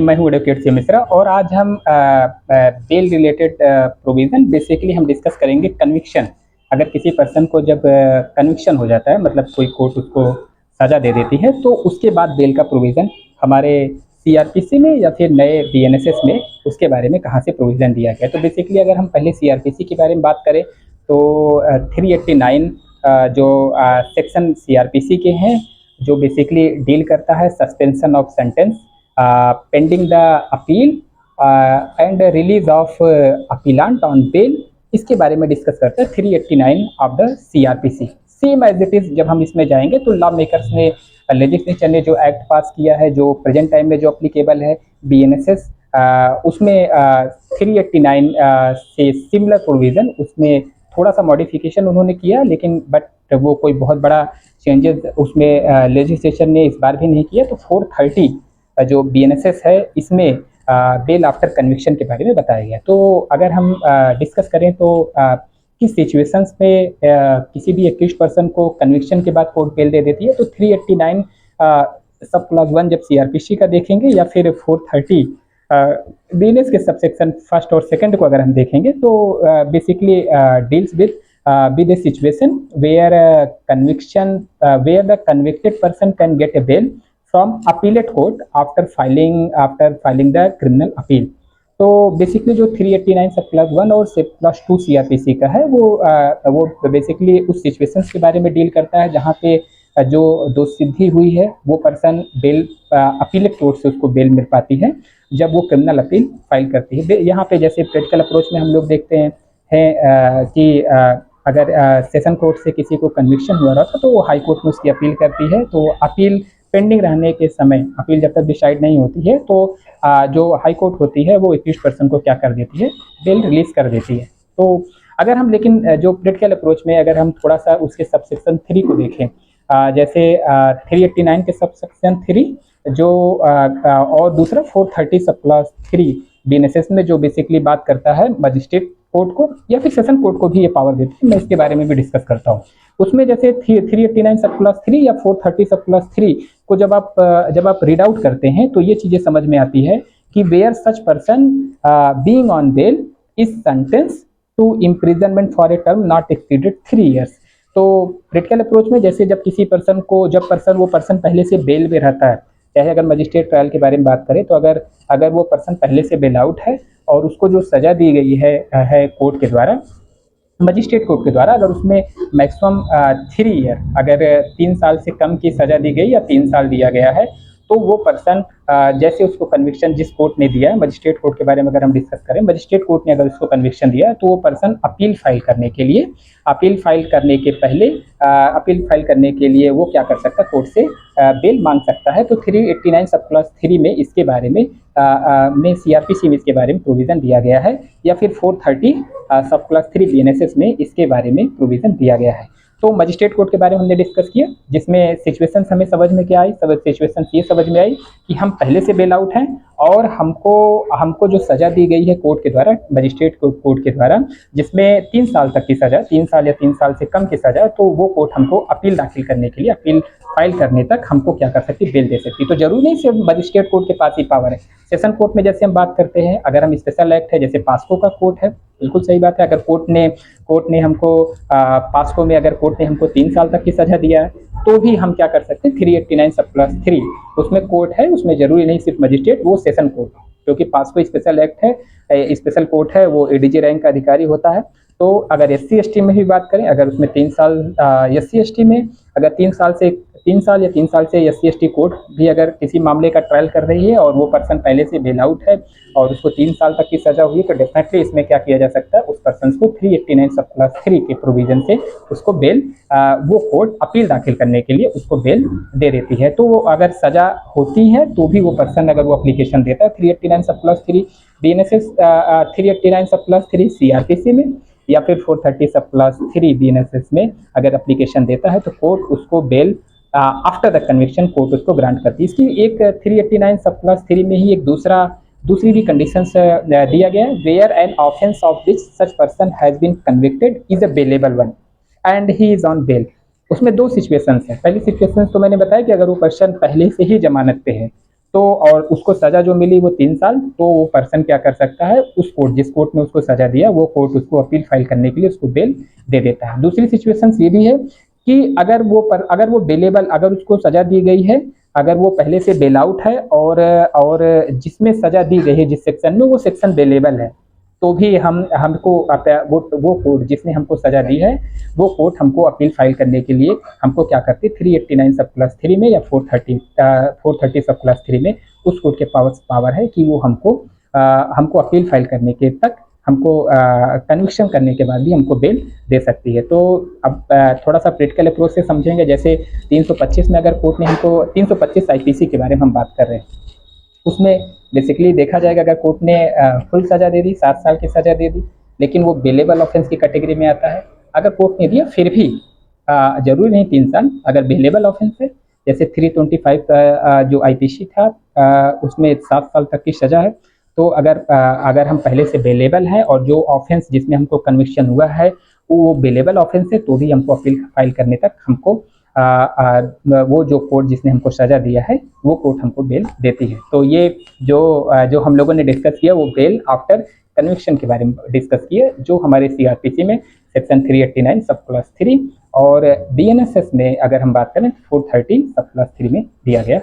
मैं हूँ एडवोकेट सी मिश्रा और आज हम बेल रिलेटेड प्रोविजन बेसिकली हम डिस्कस करेंगे कन्विक्शन। अगर किसी पर्सन को जब कन्विक्शन हो जाता है, मतलब कोई कोर्ट उसको सजा दे देती है, तो उसके बाद बेल का प्रोविजन हमारे सीआरपीसी में या फिर नए बीएनएसएस में उसके बारे में कहाँ से प्रोविजन दिया गया है। तो बेसिकली अगर हम पहले सीआरपीसी के बारे में बात करें तो 389 जो सेक्शन सीआरपीसी के हैं, जो बेसिकली डील करता है suspension of sentence pending the appeal and release of appellant on bail. इसके बारे में डिस्कस करते हैं 389 of the CrPC. Same as it is जब हम इसमें जाएंगे तो लॉ मेकर्स ने, लेजिस्लेचर ने जो एक्ट पास किया है, जो प्रेजेंट टाइम में जो अप्लीकेबल है बीएनएसएस, उसमें 389 से सिमिलर प्रोविजन, उसमें थोड़ा सा मॉडिफिकेशन उन्होंने किया, लेकिन बट वो कोई बहुत बड़ा चेंजेस उसमें लेजिस्लेचर ने इस बार भी नहीं किया। तो 430 जो बीएनएसएस है, इसमें बेल आफ्टर कन्विक्शन के बारे में बताया गया। तो अगर हम डिस्कस करें तो किस सिचुएशंस में किसी भी एक्यूज्ड पर्सन को कन्विक्शन के बाद कोर्ट बेल दे देती है, तो 389 सब क्लॉज 1 जब सीआरपीसी का देखेंगे, या फिर 430 बीएनएस के सबसेक्शन फर्स्ट और सेकंड को अगर हम देखेंगे तो basically deals with a situation where conviction where the convicted person can get a bail from appellate court after filing the criminal appeal। तो बेसिकली जो 389 सब क्लास 1 और सब क्लास 2 सीआरपीसी का है, वो बेसिकली उस सिचुएशंस के बारे में डील करता है जहाँ पे जो दोषसिद्धि हुई है वो पर्सन बेल अपीलेट कोर्ट से उसको बेल मिल पाती है जब वो क्रिमिनल अपील फाइल करती है। यहाँ पे जैसे प्रैक्टिकल अप्रोच में हम लोग देखते हैं कि अगर सेशन कोर्ट से किसी को कन्विक्शन हुआ रहा था तो वो हाई कोर्ट में उसकी अपील करती है। तो अपील पेंडिंग रहने के समय, अपील जब तक डिसाइड नहीं होती है, तो जो हाई कोर्ट होती है वो एक्यूज्ड पर्सन को क्या कर देती है, बेल रिलीज कर देती है। तो अगर हम लेकिन जो प्रैक्टिकल अप्रोच में अगर हम थोड़ा सा उसके सबसेक्शन 3 को देखें, जैसे 389 के सबसेक्शन 3 जो और दूसरा 430 सब क्लास 3 बीएनएसएस में जो बेसिकली बात करता है मजिस्ट्रेट कोर्ट को या फिर सेशन कोर्ट को भी ये पावर देती है। मैं इसके बारे में भी डिस्कस करता हूँ। उसमें जैसे 389 सब क्लास 3 या 430 सब क्लास 3 को जब आप रीड आउट करते हैं तो ये चीजें समझ में आती है कि where such person being on bail is sentence to imprisonment for a term not exceeded 3 years। तो प्रैक्टिकल अप्रोच में जैसे जब किसी पर्सन को, जब वो पर्सन पहले से बेल में रहता है, चाहे अगर मजिस्ट्रेट ट्रायल के बारे में बात करें तो अगर वो पर्सन पहले से बेल आउट है और उसको जो सजा दी गई है कोर्ट के द्वारा, मजिस्ट्रेट कोर्ट के द्वारा, अगर उसमें मैक्सिमम 3 ईयर, अगर 3 साल से कम की सजा दी गई या 3 साल दिया गया है, तो वो पर्सन जैसे उसको कन्विक्शन जिस कोर्ट ने दिया है, मजिस्ट्रेट कोर्ट के बारे में अगर हम डिस्कस करें, मजिस्ट्रेट कोर्ट ने अगर उसको कन्विक्शन दिया तो वो पर्सन अपील फाइल करने के लिए, अपील फाइल करने के लिए वो क्या कर सकता है, कोर्ट से बेल मांग सकता है। तो 389 सब क्लास 3 में इसके बारे में सीआरपीसी में इसके बारे में प्रोविजन दिया गया है, या फिर 430 सब क्लास 3 बीएनएसएस में इसके बारे में प्रोविजन दिया गया है। तो मजिस्ट्रेट कोर्ट के बारे में हमने डिस्कस किया, जिसमें सिचुएशन हमें समझ में क्या आई, सब सिचुएशन ये समझ में आई कि हम पहले से बेल आउट हैं और हमको जो सजा दी गई है कोर्ट के द्वारा, मजिस्ट्रेट कोर्ट के द्वारा, जिसमें 3 साल तक की सजा, 3 साल या 3 साल से कम की सजा, तो वो कोर्ट हमको अपील दाखिल करने के लिए, अपील फाइल करने तक हमको क्या कर सकती है, बेल दे सकती है। तो जरूरी नहीं सिर्फ मजिस्ट्रेट कोर्ट के पास ही पावर है। सेशन कोर्ट में जैसे हम बात करते हैं, अगर हम स्पेशल एक्ट है, जैसे पास्को का कोर्ट है, बिल्कुल सही बात है, अगर कोर्ट ने हमको पास्को में अगर कोर्ट ने हमको 3 साल तक की सजा दिया है तो भी हम क्या कर सकते हैं, 389 सब क्लास 3 उसमें कोर्ट है, उसमें जरूरी नहीं सिर्फ मजिस्ट्रेट, वो सेशन कोर्ट, क्योंकि पास्को स्पेशल एक्ट है, स्पेशल कोर्ट है, वो एडीजी रैंक का अधिकारी होता है। तो अगर SC ST में भी बात करें, अगर उसमें 3 साल SC ST में अगर 3 साल या 3 साल से SC ST कोर्ट भी अगर किसी मामले का ट्रायल कर रही है और वो पर्सन पहले से बेल आउट है और उसको 3 साल तक की सजा हुई, तो डेफिनेटली इसमें क्या किया जा सकता है, उस पर्सन को 389 सब क्लास 3 के प्रोविजन से उसको बेल, वो कोर्ट अपील दाखिल करने के लिए उसको बेल दे देती है। तो अगर सजा होती है तो भी वो पर्सन अगर वो अप्लीकेशन देता है 389 सब क्लास 3 बीएनएसएस, 389 सब क्लास 3 सीआरपीसी में, या फिर 430 सब क्लास 3 बीएनएसएस में अगर एप्लीकेशन देता है, तो कोर्ट उसको bail after the conviction court उसको ग्रांट करती है। इसकी एक 389 सब क्लास 3 में ही एक दूसरी भी कंडीशंस दिया गया है, where an offence of which such person has been convicted is a bailable one and he is on bail. उसमें 2 सिचुएशंस हैं। पहली सिचुएशन तो मैंने बताया कि अगर वो पर्सन पहले से ही जमानत पे है, तो और उसको सज़ा जो मिली वो 3 साल, तो वो पर्सन क्या कर सकता है, उस कोर्ट जिस कोर्ट ने उसको सज़ा दिया वो कोर्ट उसको अपील फाइल करने के लिए उसको बेल दे देता है। दूसरी सिचुएशन ये भी है कि अगर वो बेलेबल, अगर उसको सज़ा दी गई है, अगर वो पहले से बेल आउट है और जिसमें सज़ा दी गई है जिस सेक्शन में वो सेक्शन बेलेबल है, तो भी हम हमको वो कोर्ट जिसने हमको सज़ा दी है वो कोर्ट हमको अपील फाइल करने के लिए हमको क्या करती है, 389 सब क्लास 3 में या 430 सब क्लास 3 में उस कोर्ट के पावर है कि वो हमको अपील फाइल करने के तक हमको कन्विक्शन करने के बाद भी हमको बेल दे सकती है। तो अब थोड़ा सा प्रैक्टिकल अप्रोच से समझेंगे। जैसे 325 में अगर कोर्ट ने हमको 325 आईपीसी के बारे में हम बात कर रहे हैं, उसमें बेसिकली देखा जाएगा अगर कोर्ट ने फुल सज़ा दे दी, 7 साल की सज़ा दे दी, लेकिन वो बेलेबल ऑफेंस की कैटेगरी में आता है। अगर कोर्ट ने दिया फिर भी ज़रूरी नहीं 3 साल, अगर बेलेबल ऑफेंस है जैसे 325 का जो आईपीसी था उसमें 7 साल तक की सज़ा है। तो अगर हम पहले से बेलेबल हैं और जो ऑफेंस जिसमें हमको कन्विक्शन हुआ है वो बेलेबल ऑफेंस है, तो भी हमको अपील फाइल करने तक हमको वो जो कोर्ट जिसने हमको सज़ा दिया है वो कोर्ट हमको बेल देती है। तो ये जो हम लोगों ने डिस्कस किया वो बेल आफ्टर कन्विक्शन के बारे में डिस्कस किए, जो हमारे सीआरपीसी में सेक्शन 389 सब क्लास 3 और बीएनएसएस में अगर हम बात करें 430 सब क्लास 3 में दिया गया।